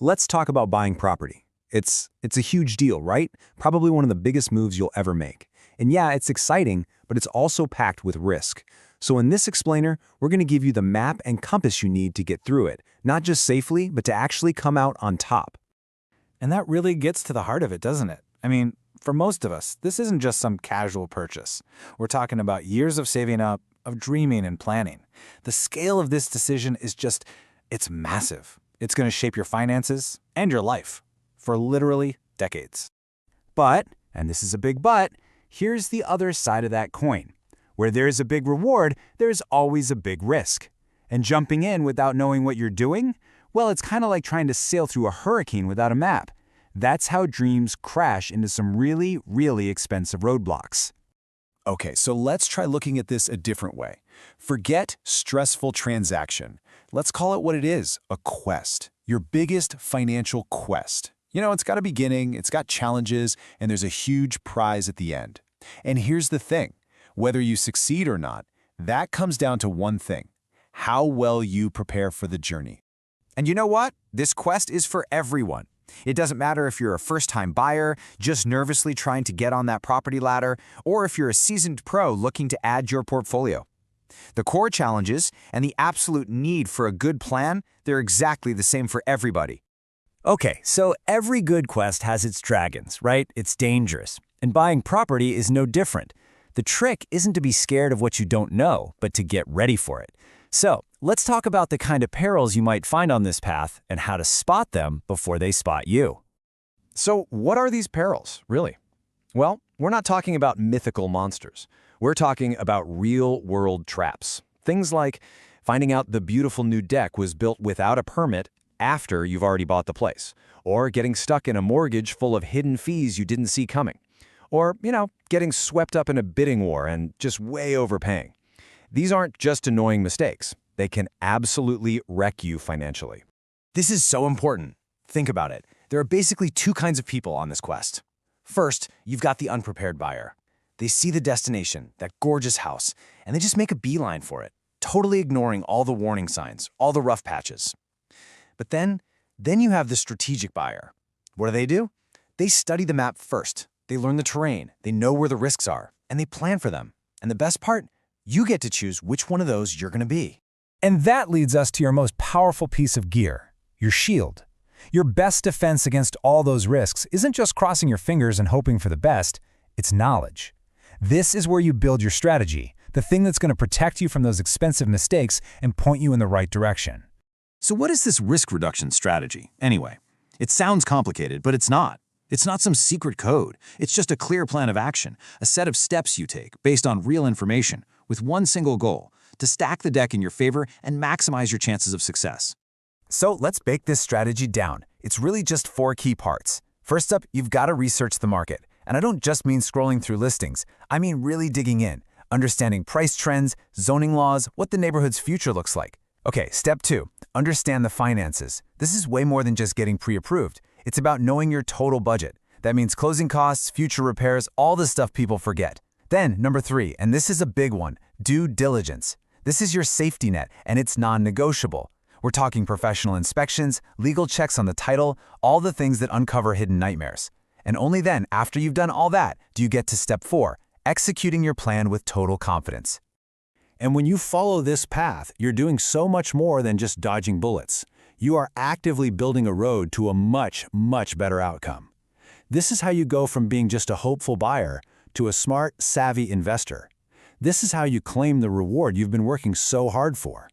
let's talk about buying property. It's a huge deal, right? Probably one of the biggest moves you'll ever make. And yeah, it's exciting, but it's also packed with risk. So in this explainer, we're going to give you the map and compass you need to get through it, not just safely, but to actually come out on top. And that really gets to the heart of it, doesn't it? I mean, for most of us, this isn't just some casual purchase. We're talking about years of saving up, of dreaming and planning. The scale of this decision is it's massive. It's going to shape your finances and your life for literally decades. But, and this is a big but, here's the other side of that coin. Where there's a big reward, there's always a big risk. And jumping in without knowing what you're doing, well, it's kind of like trying to sail through a hurricane without a map. That's how dreams crash into some really, really expensive roadblocks. Okay, so let's try looking at this a different way. Forget stressful transaction. Let's call it what it is, a quest. Your biggest financial quest. It's got a beginning, it's got challenges, and there's a huge prize at the end. And here's the thing. Whether you succeed or not, that comes down to one thing: how well you prepare for the journey. And you know what? This quest is for everyone. It doesn't matter if you're a first-time buyer, just nervously trying to get on that property ladder, or if you're a seasoned pro looking to add your portfolio. The core challenges and the absolute need for a good plan, they're exactly the same for everybody. Okay, so every good quest has its dragons, right? It's dangerous. And buying property is no different. The trick isn't to be scared of what you don't know, but to get ready for it. So, let's talk about the kind of perils you might find on this path and how to spot them before they spot you. So what are these perils, really? Well, we're not talking about mythical monsters. We're talking about real-world traps. Things like finding out the beautiful new deck was built without a permit after you've already bought the place, or getting stuck in a mortgage full of hidden fees you didn't see coming, or, getting swept up in a bidding war and just way overpaying. These aren't just annoying mistakes. They can absolutely wreck you financially. This is so important. Think about it. There are basically two kinds of people on this quest. First, you've got the unprepared buyer. They see the destination, that gorgeous house, and they just make a beeline for it, totally ignoring all the warning signs, all the rough patches. But then you have the strategic buyer. What do? They study the map first. They learn the terrain, they know where the risks are, and they plan for them. And the best part? You get to choose which one of those you're going to be. And that leads us to your most powerful piece of gear, your shield. Your best defense against all those risks isn't just crossing your fingers and hoping for the best, it's knowledge. This is where you build your strategy, the thing that's going to protect you from those expensive mistakes and point you in the right direction. So what is this risk reduction strategy, anyway? It sounds complicated, but it's not. It's not some secret code. It's just a clear plan of action, a set of steps you take based on real information, with one single goal: to stack the deck in your favor and maximize your chances of success. So let's break this strategy down. It's really just 4 key parts. First up, you've got to research the market. And I don't just mean scrolling through listings. I mean really digging in, understanding price trends, zoning laws, what the neighborhood's future looks like. Okay, step 2, understand the finances. This is way more than just getting pre-approved. It's about knowing your total budget. That means closing costs, future repairs, all the stuff people forget. Then, number 3, and this is a big one, due diligence. This is your safety net, and it's non-negotiable. We're talking professional inspections, legal checks on the title, all the things that uncover hidden nightmares. And only then, after you've done all that, do you get to step 4, executing your plan with total confidence. And when you follow this path, you're doing so much more than just dodging bullets. You are actively building a road to a much, much better outcome. This is how you go from being just a hopeful buyer to a smart, savvy investor. This is how you claim the reward you've been working so hard for.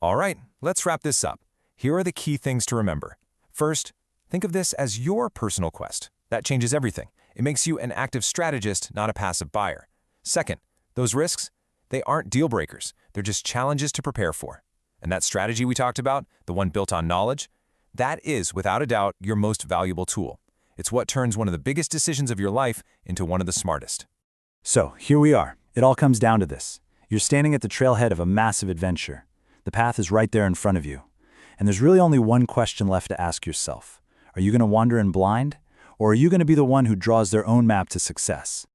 All right, let's wrap this up. Here are the key things to remember. First, think of this as your personal quest. That changes everything. It makes you an active strategist, not a passive buyer. Second, those risks, they aren't deal breakers. They're just challenges to prepare for. And that strategy we talked about, the one built on knowledge, that is, without a doubt, your most valuable tool. It's what turns one of the biggest decisions of your life into one of the smartest. So, here we are. It all comes down to this. You're standing at the trailhead of a massive adventure. The path is right there in front of you. And there's really only one question left to ask yourself. Are you going to wander in blind? Or are you going to be the one who draws their own map to success?